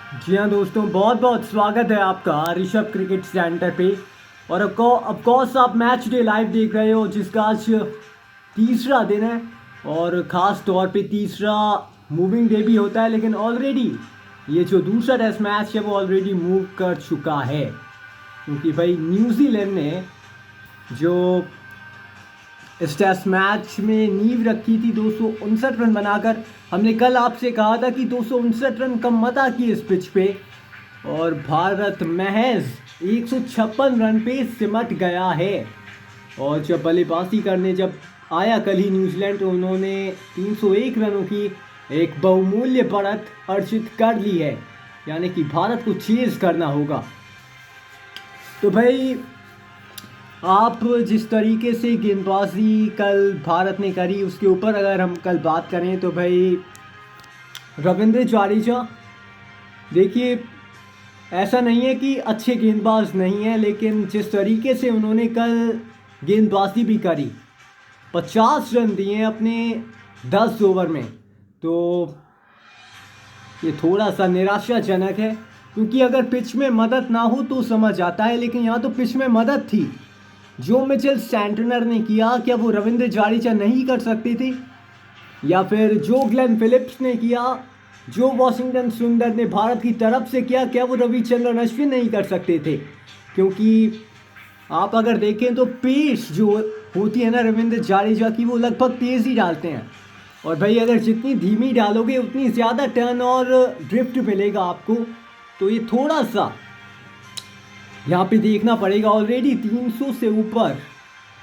जी हाँ दोस्तों, बहुत बहुत स्वागत है आपका ऋषभ क्रिकेट सेंटर पे। और ऑफ कोर्स आप मैच डे लाइव देख रहे हो, जिसका आज तीसरा दिन है। और ख़ास तौर पे तीसरा मूविंग डे भी होता है, लेकिन ऑलरेडी ये जो दूसरा टेस्ट मैच है वो ऑलरेडी मूव कर चुका है। क्योंकि भाई न्यूजीलैंड ने जो इस टेस्ट मैच में नींव रखी थी 259 रन बनाकर। हमने कल आपसे कहा था कि 259 रन कम मत आकी इस पिच पे, और भारत महज 156 रन पे सिमट गया है। और जब बल्लेबाजी करने जब आया कल ही न्यूजीलैंड, तो उन्होंने 301 रनों की एक बहुमूल्य बढ़त अर्जित कर ली है। यानी कि भारत को चेज करना होगा। तो भाई, आप जिस तरीके से गेंदबाजी कल भारत ने करी उसके ऊपर अगर हम कल बात करें तो भाई, रविंद्र जाडेजा, देखिए ऐसा नहीं है कि अच्छे गेंदबाज नहीं हैं, लेकिन जिस तरीके से उन्होंने कल गेंदबाजी भी करी, 50 रन दिए अपने 10 ओवर में, तो ये थोड़ा सा निराशाजनक है। क्योंकि अगर पिच में मदद ना हो तो समझ आता है, लेकिन यहाँ तो पिच में मदद थी। जो मिचेल सैंटनर ने किया, क्या वो रविंद्र जाडेजा नहीं कर सकते थे? या फिर जो ग्लेन फिलिप्स ने किया, जो वॉशिंगटन सुंदर ने भारत की तरफ से किया, क्या वो रविचंद्रन अश्विन नहीं कर सकते थे? क्योंकि आप अगर देखें तो पेस जो होती है ना रविंद्र जाडेजा की, वो लगभग तेज ही डालते हैं। और भाई, अगर जितनी धीमी डालोगे उतनी ज़्यादा टर्न और ड्रिफ्ट मिलेगा आपको। तो ये थोड़ा सा यहाँ पे देखना पड़ेगा। ऑलरेडी 300 से ऊपर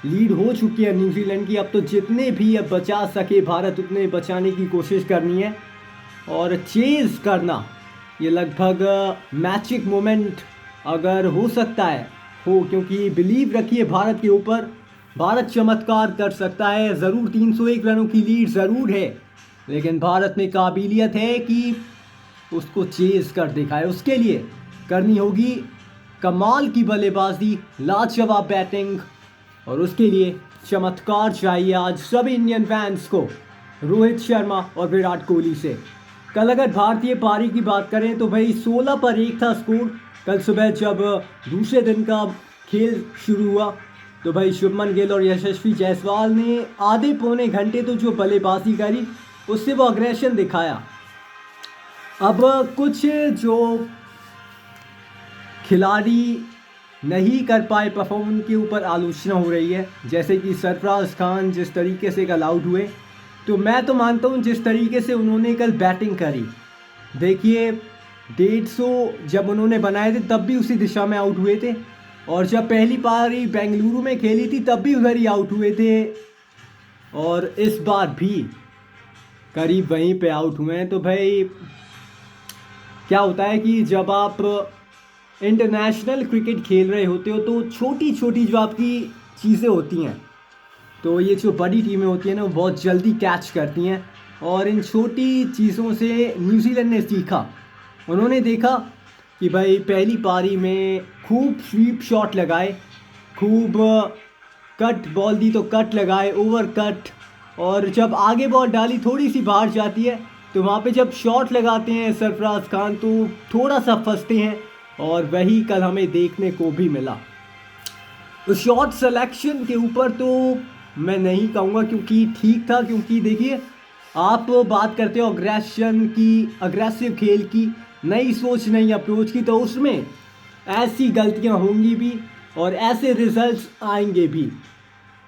लीड हो चुकी है न्यूजीलैंड की। अब तो जितने भी अब बचा सके भारत, उतने बचाने की कोशिश करनी है और चेज़ करना। ये लगभग मैजिक मोमेंट अगर हो सकता है हो, क्योंकि बिलीव रखिए भारत के ऊपर, भारत चमत्कार कर सकता है। ज़रूर 301 रनों की लीड ज़रूर है, लेकिन भारत में काबिलियत है कि उसको चेज़ कर दिखाए। उसके लिए करनी होगी कमाल की बल्लेबाजी, लाजवाब बैटिंग, और उसके लिए चमत्कार चाहिए आज सभी इंडियन फैंस को, रोहित शर्मा और विराट कोहली से। कल अगर भारतीय पारी की बात करें तो भाई 16 पर 1 था स्कोर। कल सुबह जब दूसरे दिन का खेल शुरू हुआ तो भाई शुभमन गिल और यशस्वी जायसवाल ने आधे पौने घंटे तो जो बल्लेबाजी करी, उससे वो अग्रेशन दिखाया। अब कुछ जो खिलाड़ी नहीं कर पाए परफॉर्म, उनके ऊपर आलोचना हो रही है। जैसे कि सरफराज खान जिस तरीके से कल आउट हुए, तो मैं तो मानता हूँ जिस तरीके से उन्होंने कल बैटिंग करी, देखिए 150 जब उन्होंने बनाए थे तब भी उसी दिशा में आउट हुए थे, और जब पहली पारी बेंगलुरु में खेली थी तब भी उधर ही आउट हुए थे, और इस बार भी करीब वहीं पे आउट हुए हैं। तो भाई, क्या होता है कि जब आप इंटरनेशनल क्रिकेट खेल रहे होते हो तो छोटी छोटी जो आपकी चीज़ें होती हैं, तो ये जो बड़ी टीमें होती हैं ना, वो बहुत जल्दी कैच करती हैं। और इन छोटी चीज़ों से न्यूजीलैंड ने सीखा। उन्होंने देखा कि भाई पहली पारी में खूब स्वीप शॉट लगाए, खूब कट बॉल दी तो कट लगाए, ओवर कट, और जब आगे बॉल डाली थोड़ी सी बाहर जाती है तो वहाँ पे जब शॉट लगाते हैं सरफराज खान तो थोड़ा सा फंसते हैं, और वही कल हमें देखने को भी मिला। तो शॉट सिलेक्शन के ऊपर तो मैं नहीं कहूँगा, क्योंकि ठीक था। क्योंकि देखिए, आप बात करते हो अग्रेशन की, अग्रेसिव खेल की, नई सोच, नई अप्रोच की, तो उसमें ऐसी गलतियां होंगी भी और ऐसे रिजल्ट्स आएंगे भी।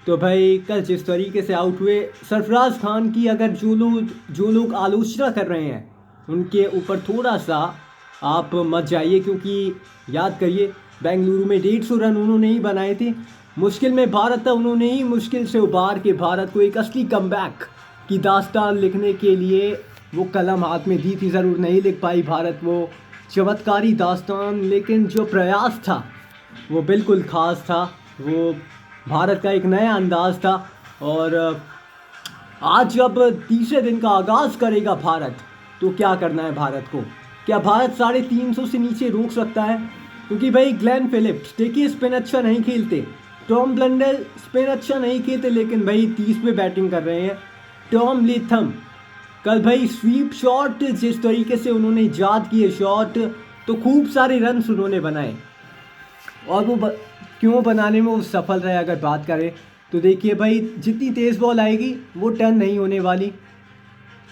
तो भाई, कल जिस तरीके से आउट हुए सरफराज खान की, अगर जो लोग आलोचना कर रहे हैं उनके ऊपर थोड़ा सा आप मत जाइए। क्योंकि याद करिए, बेंगलुरु में 150 रन उन्होंने ही बनाए थे। मुश्किल में भारत था, उन्होंने ही मुश्किल से उबार के भारत को एक असली कमबैक की दास्तान लिखने के लिए वो कलम हाथ में दी थी। ज़रूर नहीं लिख पाई भारत वो चमत्कारी दास्तान, लेकिन जो प्रयास था वो बिल्कुल ख़ास था। वो भारत का एक नया अंदाज था। और आज जब तीसरे दिन का आगाज़ करेगा भारत, तो क्या करना है भारत को? क्या भारत 350 से नीचे रोक सकता है? क्योंकि भाई ग्लेन फिलिप्स, देखिए स्पिन अच्छा नहीं खेलते, टॉम ब्लंडल स्पिन अच्छा नहीं खेलते, लेकिन भाई 30 पे बैटिंग कर रहे हैं। टॉम लीथम कल भाई स्वीप शॉट जिस तरीके से उन्होंने ईजाद किए शॉट, तो खूब सारे रन्स उन्होंने बनाए। और वो क्यों बनाने में वो सफल रहे अगर बात करें तो देखिए भाई, जितनी तेज़ बॉल आएगी वो टर्न नहीं होने वाली।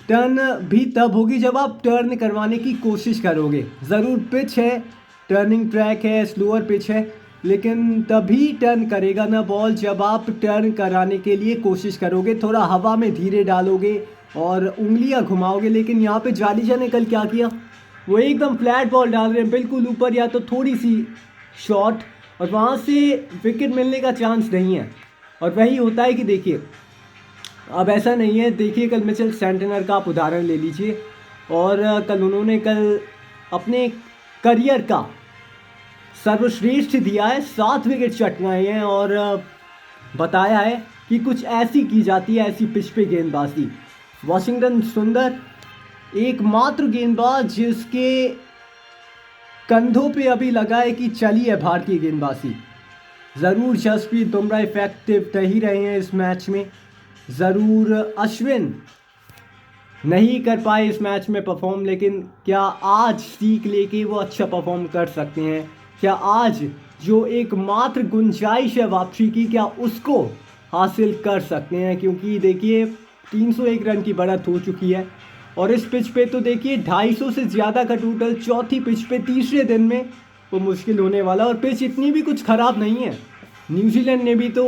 टर्न भी तब होगी जब आप टर्न करवाने की कोशिश करोगे। ज़रूर पिच है, टर्निंग ट्रैक है, स्लोअर पिच है, लेकिन तभी टर्न करेगा ना बॉल जब आप टर्न कराने के लिए कोशिश करोगे, थोड़ा हवा में धीरे डालोगे और उंगलियां घुमाओगे। लेकिन यहाँ पे जाडेजा ने कल क्या किया, वो एकदम फ्लैट बॉल डाल रहे हैं बिल्कुल ऊपर या तो थोड़ी सी शॉट, और वहाँ से विकेट मिलने का चांस नहीं है। और वही होता है कि देखिए अब ऐसा नहीं है, देखिए कल मिचेल सेंटनर का आप उदाहरण ले लीजिए, और कल उन्होंने कल अपने करियर का सर्वश्रेष्ठ दिया है, 7 विकेट चटकाए हैं और बताया है कि कुछ ऐसी की जाती है, ऐसी पिच पे गेंदबाजी। वॉशिंगटन सुंदर एकमात्र गेंदबाज जिसके कंधों पे अभी लगा है कि चली है भारतीय गेंदबाजी। ज़रूर जसप्रीत बुमराह इफेक्टिव नहीं रहे हैं इस मैच में, ज़रूर अश्विन नहीं कर पाए इस मैच में परफॉर्म, लेकिन क्या आज सीख लेके वो अच्छा परफॉर्म कर सकते हैं? क्या आज जो एकमात्र गुंजाइश है वापसी की, क्या उसको हासिल कर सकते हैं? क्योंकि देखिए 301 रन की बढ़त हो चुकी है और इस पिच पे तो देखिए 250 से ज़्यादा का टोटल, चौथी पिच पे तीसरे दिन में वो मुश्किल होने वाला। और पिच इतनी भी कुछ ख़राब नहीं है, न्यूजीलैंड ने भी तो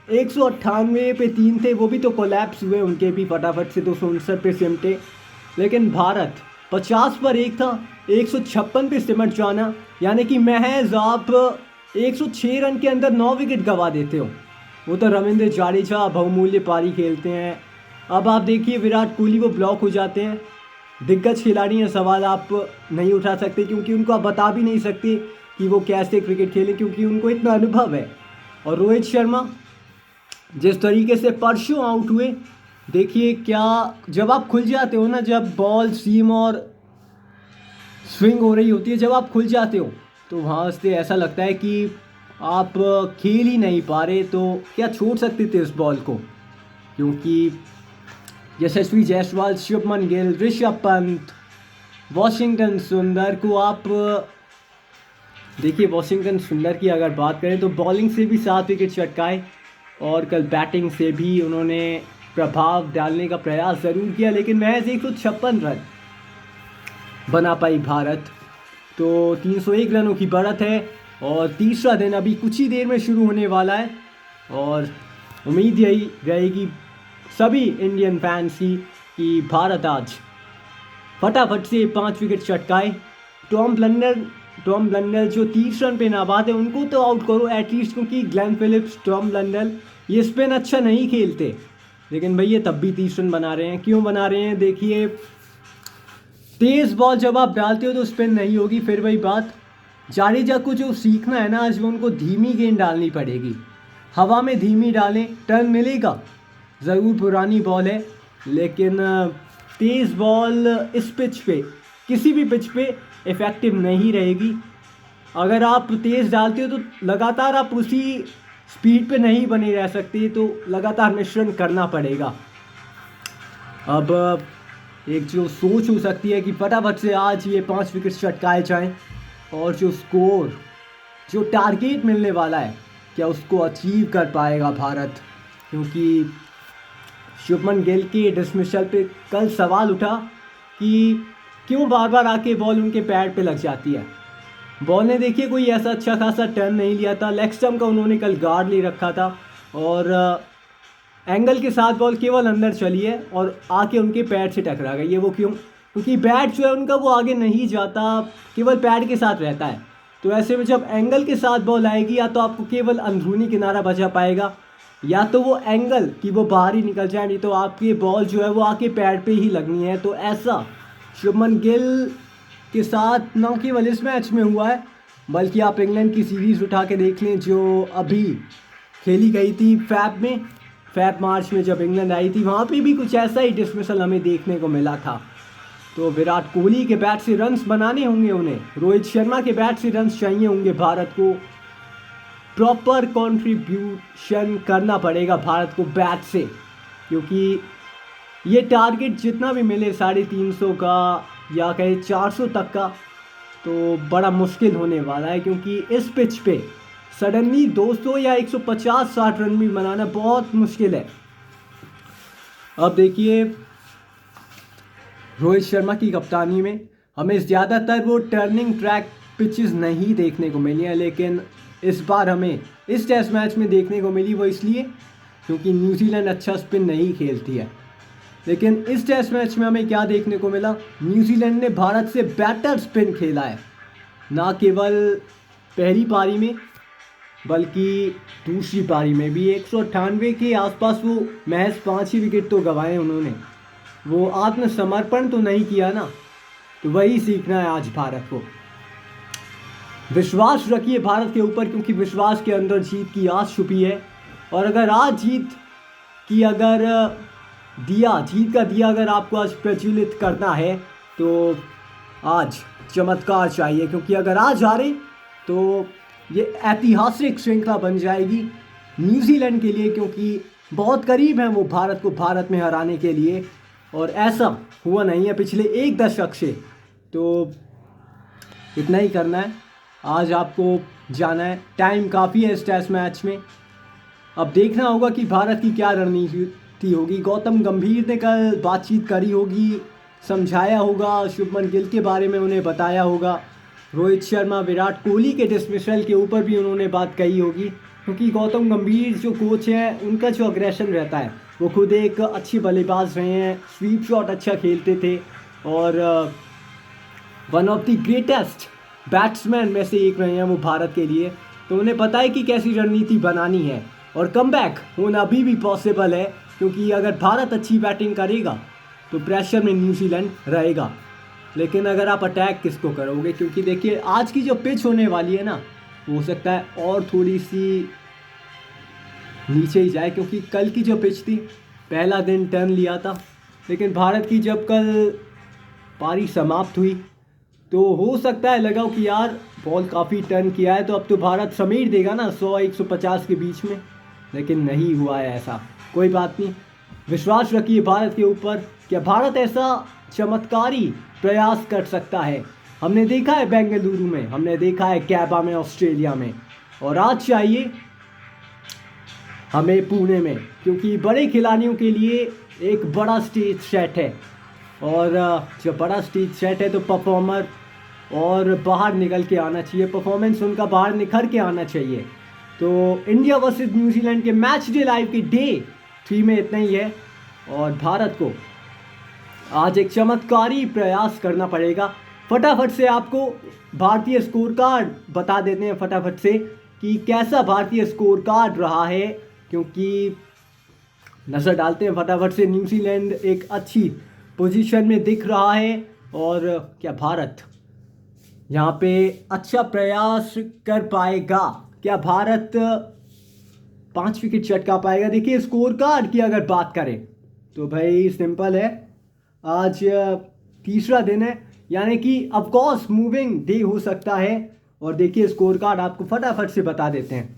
198 पे 3 थे, वो भी तो कोलैप्स हुए उनके भी फटाफट से, 259 पे सिमटे। लेकिन भारत 50 पर 1 था, 156 पे सिमट जाना, यानी कि महज आप 106 रन के अंदर 9 विकेट गंवा देते हो। वो तो रविंद्र जाडेजा बहुमूल्य पारी खेलते हैं। अब आप देखिए विराट कोहली वो ब्लॉक हो जाते हैं, दिग्गज खिलाड़ी हैं, सवाल आप नहीं उठा सकते क्योंकि उनको आप बता भी नहीं सकते कि वो कैसे क्रिकेट खेलें क्योंकि उनको इतना अनुभव है। और रोहित शर्मा जिस तरीके से परसों आउट हुए, देखिए क्या जब आप खुल जाते हो ना, जब बॉल सीम और स्विंग हो रही होती है, जब आप खुल जाते हो तो वहाँ से ऐसा लगता है कि आप खेल ही नहीं पा रहे, तो क्या छोड़ सकते थे इस बॉल को? क्योंकि यशस्वी जायसवाल, शुभमन गिल, ऋषभ पंत, वॉशिंगटन सुंदर को आप देखिए, वॉशिंगटन सुंदर की अगर बात करें तो बॉलिंग से भी 7 विकेट चटकाए और कल बैटिंग से भी उन्होंने प्रभाव डालने का प्रयास ज़रूर किया, लेकिन महज 156 रन बना पाई भारत। तो 301 रनों की बढ़त है और तीसरा दिन अभी कुछ ही देर में शुरू होने वाला है और उम्मीद यही रहेगी सभी इंडियन फैंस की कि भारत आज फटाफट से 5 विकेट चटकाए। टॉम ब्लंडल जो 30 रन पे नाबाद है उनको तो आउट करो एटलीस्ट, क्योंकि ग्लेन फिलिप्स, टॉम ब्लंडल ये स्पिन अच्छा नहीं खेलते, लेकिन भैया तब भी 30 रन बना रहे हैं। क्यों बना रहे हैं? देखिए तेज़ बॉल जब आप डालते हो तो स्पिन नहीं होगी। फिर वही बात, जाडेजा को जो सीखना है ना आज, वो उनको धीमी गेंद डालनी पड़ेगी, हवा में धीमी डालें, टर्न मिलेगा। ज़रूर पुरानी बॉल है लेकिन तेज़ बॉल इस पिच पे, किसी भी पिच पे इफ़ेक्टिव नहीं रहेगी। अगर आप तेज़ डालते हो तो लगातार आप उसी स्पीड पे नहीं बने रह सकते, तो लगातार मिश्रण करना पड़ेगा। अब एक जो सोच हो सकती है कि फटाफट से आज ये 5 विकेट चटकाए जाएं और जो स्कोर, जो टारगेट मिलने वाला है, क्या उसको अचीव कर पाएगा भारत? क्योंकि शुभमन गिल के डिसमिसल पे कल सवाल उठा कि क्यों बार बार आके बॉल उनके पैड पे लग जाती है। बॉल ने देखिए कोई ऐसा अच्छा खासा टर्न नहीं लिया था, लेग स्टम्प का उन्होंने कल गार्ड ले रखा था और एंगल के साथ बॉल केवल अंदर चली है और आके उनके पैड से टकरा गई है। वो क्यों? क्योंकि बैट जो है उनका वो आगे नहीं जाता, केवल पैड के साथ रहता है। तो ऐसे में जब एंगल के साथ बॉल आएगी, या तो आपको केवल अंदरूनी किनारा बचा पाएगा, या तो वो एंगल कि वो बाहर ही निकल जाए, नहीं तो आपकी बॉल जो है वो आके पैड पे ही लगनी है। तो ऐसा शुभमन गिल के साथ न केवल इस मैच में हुआ है, बल्कि आप इंग्लैंड की सीरीज़ उठा के देख लें जो अभी खेली गई थी फैब मार्च में, जब इंग्लैंड आई थी, वहाँ पे भी कुछ ऐसा ही डिसमिसल हमें देखने को मिला था। तो विराट कोहली के बैट से रन्स बनाने होंगे उन्हें, रोहित शर्मा के बैट से रन्स चाहिए होंगे भारत को, प्रॉपर कंट्रीब्यूशन करना पड़ेगा भारत को बैट से, क्योंकि ये टारगेट जितना भी मिले 350 का या कहे 400 तक का, तो बड़ा मुश्किल होने वाला है, क्योंकि इस पिच पे सडनली 200 या 150-60 रन भी बनाना बहुत मुश्किल है। अब देखिए रोहित शर्मा की कप्तानी में हमें ज़्यादातर वो टर्निंग ट्रैक पिचेस नहीं देखने को मिली हैं, लेकिन इस बार हमें इस टेस्ट मैच में देखने को मिली, वो इसलिए क्योंकि न्यूजीलैंड अच्छा स्पिन नहीं खेलती है। लेकिन इस टेस्ट मैच में हमें क्या देखने को मिला, न्यूजीलैंड ने भारत से बेटर स्पिन खेला है, ना केवल पहली पारी में बल्कि दूसरी पारी में भी। 198 के आसपास वो महज 5 ही विकेट तो गंवाए उन्होंने, वो आत्मसमर्पण तो नहीं किया ना। तो वही सीखना है आज भारत को। विश्वास रखिए भारत के ऊपर, क्योंकि विश्वास के अंदर जीत की आस छुपी है। और अगर आज जीत का दिया अगर आपको आज प्रज्वलित करना है, तो आज चमत्कार चाहिए, क्योंकि अगर आज हारे तो ये ऐतिहासिक श्रृंखला बन जाएगी न्यूजीलैंड के लिए, क्योंकि बहुत करीब हैं वो भारत को भारत में हराने के लिए, और ऐसा हुआ नहीं है पिछले 1 दशक से। तो इतना ही करना है, आज आपको जाना है, टाइम काफ़ी है इस टेस्ट मैच में। अब देखना होगा कि भारत की क्या रणनीति होगी। गौतम गंभीर ने कल बातचीत करी होगी, समझाया होगा, शुभमन गिल के बारे में उन्हें बताया होगा, रोहित शर्मा विराट कोहली के डिसमिसल के ऊपर भी उन्होंने बात कही होगी, क्योंकि गौतम गंभीर जो कोच हैं उनका जो अग्रेशन रहता है, वो खुद एक अच्छे बल्लेबाज रहे हैं, स्वीप शॉट अच्छा खेलते थे, और one of the greatest batsman में से एक रहे हैं वो भारत के लिए। तो उन्हें पता है कि कैसी रणनीति बनानी है, और कमबैक होना अभी भी पॉसिबल है, क्योंकि अगर भारत अच्छी बैटिंग करेगा तो प्रेशर में न्यूजीलैंड रहेगा। लेकिन अगर आप अटैक किसको करोगे, क्योंकि देखिए आज की जो पिच होने वाली है ना, हो सकता है और थोड़ी सी नीचे ही जाए, क्योंकि कल की जो पिच थी पहला दिन टर्न लिया था, लेकिन भारत की जब कल पारी समाप्त हुई तो हो सकता है लगा कि यार बॉल काफ़ी टर्न किया है, तो अब तो भारत समेट देगा ना 100-150 के बीच में, लेकिन नहीं हुआ है ऐसा। कोई बात नहीं, विश्वास रखिए भारत के ऊपर, क्या भारत ऐसा चमत्कारी प्रयास कर सकता है। हमने देखा है बेंगलुरु में, हमने देखा है कैबा में ऑस्ट्रेलिया में, और आज चाहिए हमें पुणे में, क्योंकि बड़े खिलाड़ियों के लिए एक बड़ा स्टेज सेट है, और जब बड़ा स्टेज सेट है तो परफॉर्मर और बाहर निकल के आना चाहिए, परफॉर्मेंस उनका बाहर निखर के आना चाहिए। तो इंडिया वर्सेस न्यूजीलैंड के मैच डे लाइव के डे 3 में इतना ही है, और भारत को आज एक चमत्कारी प्रयास करना पड़ेगा। फटाफट से आपको भारतीय स्कोर कार्ड बता देते हैं फटाफट से कि कैसा भारतीय स्कोर कार्ड रहा है, क्योंकि नज़र डालते हैं फटाफट से। न्यूजीलैंड एक अच्छी पोजीशन में दिख रहा है, और क्या भारत यहाँ पे अच्छा प्रयास कर पाएगा, क्या भारत 5 विकेट चटका पाएगा। देखिए स्कोर कार्ड की अगर बात करें तो भाई सिंपल है, आज तीसरा दिन है, यानी कि ऑफकोर्स मूविंग डे हो सकता है। और देखिए स्कोर कार्ड आपको फटाफट से बता देते हैं।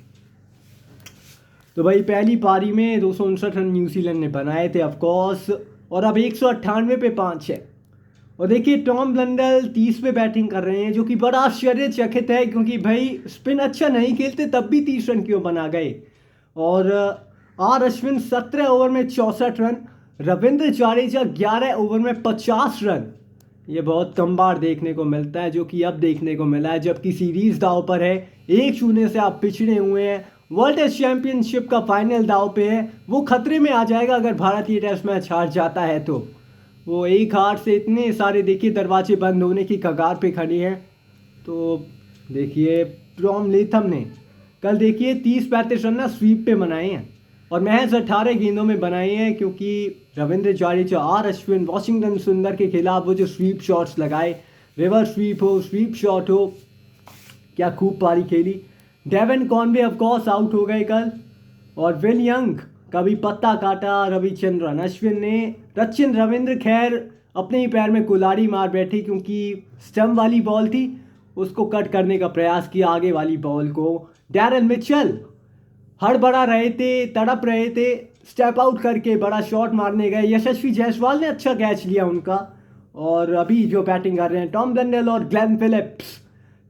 तो भाई पहली पारी में 259 रन न्यूजीलैंड ने बनाए थे ऑफकोर्स, और अब 198 पे 5 है। और देखिए टॉम ब्लंडल 30 पे बैटिंग कर रहे हैं, जो कि बड़ा आश्चर्यचकित है, क्योंकि भाई स्पिन अच्छा नहीं खेलते तब भी 30 रन क्यों बना गए। और आर अश्विन 17 ओवर में 64 रन, रविंद्र जडेजा 11 ओवर में 50 रन। ये बहुत कम बार देखने को मिलता है, जो कि अब देखने को मिला है, जबकि सीरीज दाव पर है, 1-0 से आप पिछड़े हुए हैं। वर्ल्ड टेस्ट चैंपियनशिप का फाइनल दाव पे है, वो खतरे में आ जाएगा अगर भारत ये टेस्ट मैच हार जाता है तो। वो एक हार से इतने सारे देखिए दरवाजे बंद होने की कगार पे खड़ी हैं। तो देखिए टॉम लेथम ने कल देखिए 30-35 रन ना स्वीप पे बनाए हैं, और महज 18 गेंदों में बनाए हैं, क्योंकि रविंद्र जडेजा, आर अश्विन, वाशिंगटन सुंदर के खिलाफ वो जो स्वीप शॉट्स लगाए, रिवर्स स्वीप हो, स्वीप शॉट हो, क्या खूब पारी खेली। डेवन कॉनवे ऑफकोर्स आउट हो गए कल, और विल यंग का भी पत्ता काटा रविचंद्रन अश्विन ने। सचिन रविंद्र खैर अपने ही पैर में कुल्हाड़ी मार बैठे, क्योंकि स्टंप वाली बॉल थी, उसको कट करने का प्रयास किया आगे वाली बॉल को। डैरल मिचेल हड़बड़ा रहे थे, तड़प रहे थे, स्टेप आउट करके बड़ा शॉट मारने गए। यशस्वी जायसवाल ने अच्छा कैच लिया उनका। और अभी जो बैटिंग कर रहे हैं टॉम ब्लेंडल और ग्लेन फिलिप्स,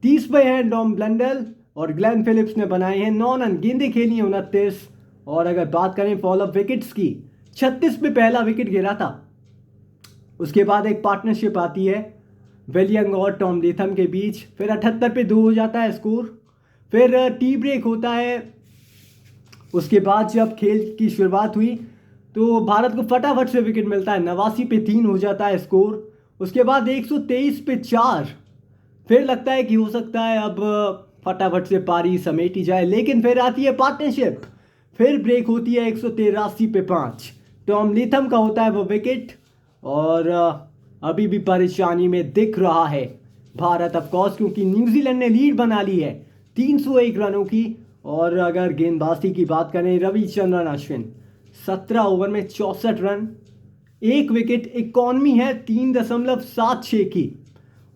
30 पे हैं टॉम ब्लेंडल और ग्लेन फिलिप्स ने बनाए हैं 9 रन। गेंदें खेली हैं 29। और अगर बात करें फॉल ऑफ विकेट्स की, 36 पे पहला विकेट गिरा था। उसके बाद एक पार्टनरशिप आती है विलियम और टॉम लेथम के बीच, फिर 78 पे 2 हो जाता है स्कोर। फिर टी ब्रेक होता है। उसके बाद जब खेल की शुरुआत हुई तो भारत को फटाफट से विकेट मिलता है, 89 पे 3 हो जाता है स्कोर। उसके बाद 123 पे 4। फिर लगता है कि हो सकता है अब फटाफट से पारी समेटी जाए, लेकिन फिर आती है पार्टनरशिप। फिर ब्रेक होती है 183 पे 5। टॉम लेथम का होता है वो विकेट। और अभी भी परेशानी में दिख रहा है भारत ऑफकोर्स, क्योंकि न्यूजीलैंड ने लीड बना ली है 301 रनों की। और अगर गेंदबाजी की बात करें, रविचंद्रन अश्विन 17 ओवर में 64 रन, 1 विकेट, इकॉनमी है 3.76 की।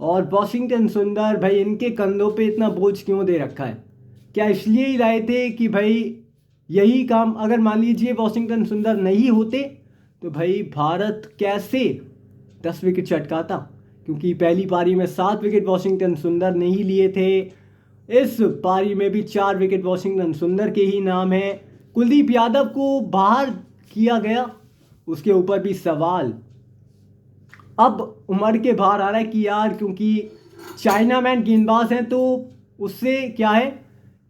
और वॉशिंगटन सुंदर, भाई इनके कंधों पे इतना बोझ क्यों दे रखा है? क्या इसलिए ही लाए थे कि भाई यही काम, अगर मान लीजिए वॉशिंगटन सुंदर नहीं होते तो भाई भारत कैसे 10 विकेट चटकाता? क्योंकि पहली पारी में 7 विकेट वॉशिंगटन सुंदर ने ही लिए थे। इस पारी में भी 4 विकेट वॉशिंगटन सुंदर के ही नाम है। कुलदीप यादव को बाहर किया गया, उसके ऊपर भी सवाल। अब उमड़ के बाहर आ रहा है कि यार क्योंकि चाइना मैन गेंदबाज हैं, तो उससे क्या है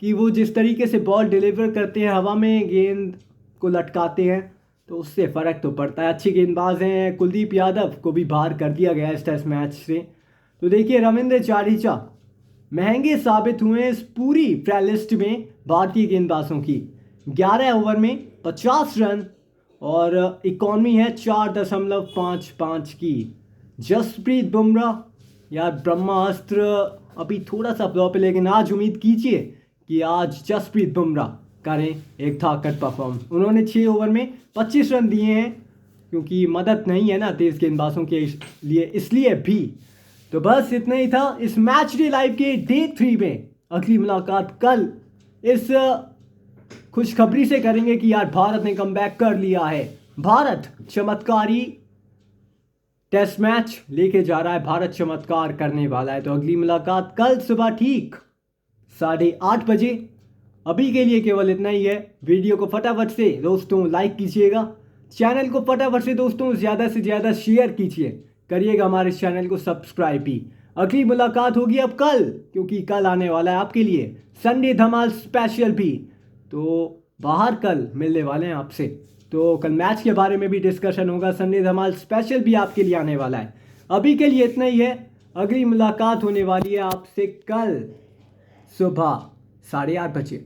कि वो जिस तरीके से बॉल डिलीवर करते हैं, हवा में गेंद को लटकाते हैं, तो उससे फ़र्क तो पड़ता है। अच्छे गेंदबाज हैं, कुलदीप यादव को भी बाहर कर दिया गया इस टेस्ट मैच से। तो देखिए रविंद्र जडेजा महंगे साबित हुए इस पूरी लिस्ट में भारतीय गेंदबाजों की। 11 ओवर में 50 रन और इकॉनमी है 4.55 की। जसप्रीत बुमराह, यार ब्रह्मास्त्र अभी थोड़ा सा फ्लॉप है, लेकिन आज उम्मीद कीजिए कि आज जसप्रीत बुमराह करें एक ताकत परफॉर्म। उन्होंने 6 ओवर में 25 रन दिए हैं, क्योंकि मदद नहीं है ना तेज गेंदबाजों के लिए, इसलिए भी। तो बस इतना ही था इस मैच डे लाइव के डे 3 में। अगली मुलाकात कल इस खुशखबरी से करेंगे कि यार भारत ने कमबैक कर लिया है। भारत चमत्कारी टेस्ट मैच लेके जा रहा है, भारत चमत्कार करने वाला है। तो अगली मुलाकात कल सुबह ठीक 8:30 बजे। अभी के लिए केवल इतना ही है। वीडियो को फटाफट से दोस्तों लाइक कीजिएगा, चैनल को फटाफट से दोस्तों ज़्यादा से ज़्यादा शेयर कीजिए, करिएगा हमारे चैनल को सब्सक्राइब भी। अगली मुलाकात होगी अब कल, क्योंकि कल आने वाला है आपके लिए संडे धमाल स्पेशल भी। तो बाहर कल मिलने वाले हैं आपसे, तो कल मैच के बारे में भी डिस्कशन होगा, संडे धमाल स्पेशल भी आपके लिए आने वाला है। अभी के लिए इतना ही है। अगली मुलाकात होने वाली है आपसे कल सुबह 8:30 बजे।